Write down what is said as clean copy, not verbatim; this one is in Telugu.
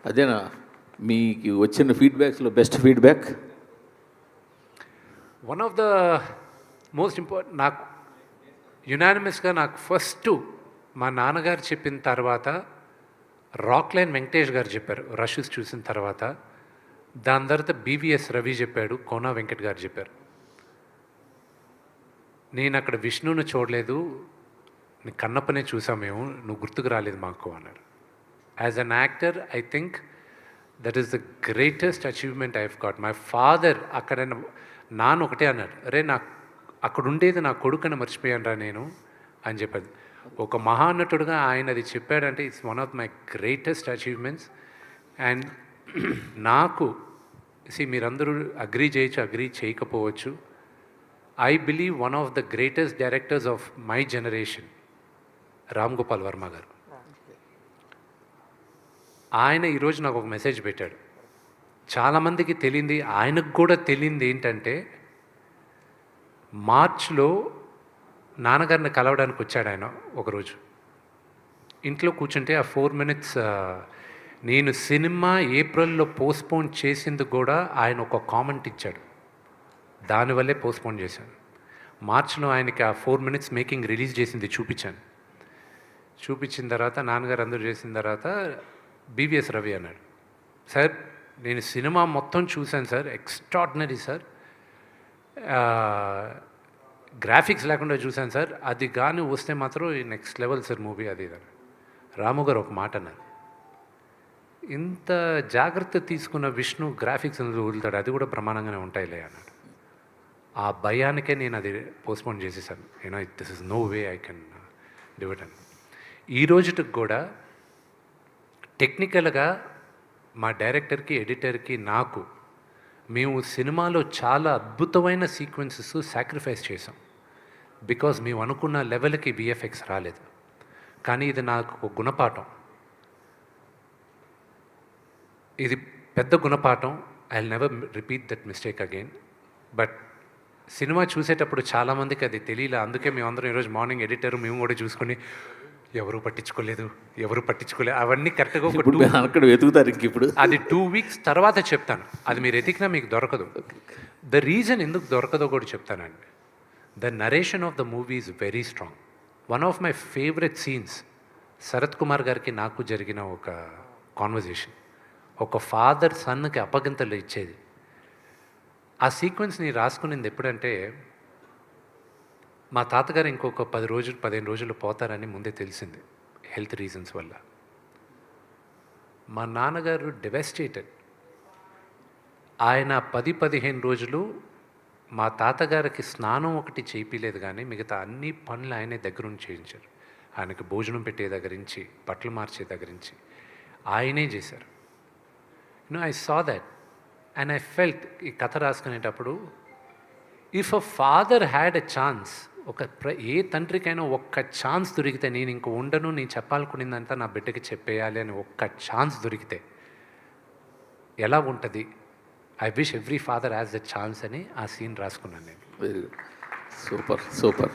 అదేనా మీకు వచ్చిన ఫీడ్బ్యాక్స్లో best feedback? One of the most important నాకు యునానిమస్గా నాకు ఫస్ట్ మా నాన్నగారు చెప్పిన తర్వాత రాక్లైన్ వెంకటేష్ గారు చెప్పారు రషెస్ చూసిన తర్వాత. దాని తర్వాత బీవీఎస్ రవి చెప్పాడు, కోనా వెంకట్ గారు చెప్పారు. నేను అక్కడ విష్ణువుని చూడలేదు, నీ కన్నప్పనే చూసాం మేము, నువ్వు గుర్తుకు రాలేదు మాకు అన్నాడు. As an actor I think that is the greatest achievement I have got. My father అక్కడ నాన్న ఒకటే అన్నాడు, అరే నాకు అక్కడ ఉండేది నా కొడుకుని మర్చిపోయాను రా నేను అని చెప్పాడు. ఒక మహానటుడుగా ఆయన అది చెప్పాడంటే it's one of my greatest achievements. And నాకు మీరందరూ అగ్రీ చేయొచ్చు, అగ్రీ చేయకపోవచ్చు. I believe one of the greatest directors of my generation Ram Gopal Varma గారు. ఆయన ఈరోజు నాకు ఒక మెసేజ్ పెట్టాడు. చాలామందికి తెలియంది, ఆయనకు కూడా తెలియంది ఏంటంటే, మార్చ్లో నాన్నగారిని కలవడానికి వచ్చాడు ఆయన ఒకరోజు. ఇంట్లో కూర్చుంటే ఆ 4 minutes నేను సినిమా ఏప్రిల్లో పోస్ట్పోన్ చేసింది కూడా ఆయన ఒక కామెంట్ ఇచ్చాడు, దానివల్లే పోస్ట్పోన్ చేశాను. మార్చ్లో ఆయనకి ఆ 4 minutes మేకింగ్ రిలీజ్ చేసింది చూపించాను. చూపించిన తర్వాత నాన్నగారు అందరూ చేసిన తర్వాత బీవీఎస్ రవి అన్నాడు, సార్ నేను సినిమా మొత్తం చూశాను సార్, ఎక్స్ట్రాడినరీ సార్, గ్రాఫిక్స్ లేకుండా చూశాను సార్, అది కానీ వస్తే మాత్రం నెక్స్ట్ లెవెల్ సార్ మూవీ అది ఇది. రాము గారు ఒక మాట అన్నారు, ఇంత జాగ్రత్త తీసుకున్న విష్ణు గ్రాఫిక్స్ వదులుతాడు, అది కూడా ప్రమాణంగానే ఉంటాయిలే అన్నాడు. ఆ భయానికే నేను అది పోస్ట్పోన్ చేసేసాను. This is no way I can do it అని. ఈ రోజుకి కూడా టెక్నికల్గా మా డైరెక్టర్కి, ఎడిటర్కి, నాకు మేము సినిమాలో చాలా అద్భుతమైన సీక్వెన్సెస్ సాక్రిఫైస్ చేసాం. బికాజ్ మేము అనుకున్న లెవెల్కి విఎఫ్ఎక్స్ రాలేదు. కానీ ఇది నాకు ఒక గుణపాఠం, ఇది పెద్ద గుణపాఠం. I will never repeat that mistake again. But cinema చూసేటప్పుడు చాలామందికి అది తెలియలే. అందుకే మేమందరం ఈరోజు మార్నింగ్ ఎడిటర్ మేము కూడా చూసుకొని ఎవరు పట్టించుకోలేదు అవన్నీ కరెక్ట్గా అక్కడ వెతుకుతారు. ఇంక ఇప్పుడు అది 2 weeks తర్వాత చెప్తాను. అది మీరు ఎతికినా మీకు దొరకదు. ద రీజన్ ఎందుకు దొరకదో కూడా చెప్తానండి. The narration of the movie is very strong. One of my favourite scenes Sarath Kumar గారికి నాకు జరిగిన ఒక కాన్వర్జేషన్. ఒక ఫాదర్ సన్కి అప్పగింతలు ఇచ్చేది. ఆ సీక్వెన్స్ని రాసుకునేది ఎప్పుడంటే, మా తాతగారు ఇంకొక 15 రోజులు పోతారని ముందే తెలిసింది హెల్త్ రీజన్స్ వల్ల. మా నాన్నగారు డెవెస్టేటెడ్. ఆయన 10-15 రోజులు మా తాతగారికి స్నానం ఒకటి చేయించలేదు, కానీ మిగతా అన్ని పనులు ఆయనే దగ్గరుండి చేయించారు. ఆయనకి భోజనం పెట్టే దగ్గర నుంచి, బట్టలు మార్చే దగ్గర నుంచి ఆయనే చేశారు. I saw that and I felt, ఈ కథ రాసుకునేటప్పుడు, if a father had a chance, ఏ తండ్రికైనా ఒక్క ఛాన్స్ దొరికితే, నేను ఇంక ఉండను, నేను చెప్పాలనుకునేదంతా నా బిడ్డకి చెప్పేయాలి అని ఒక్క ఛాన్స్ దొరికితే ఎలా ఉంటుంది? I wish every father has the chance అని ఆ సీన్ రాసుకున్నాను నేను. Very good, super.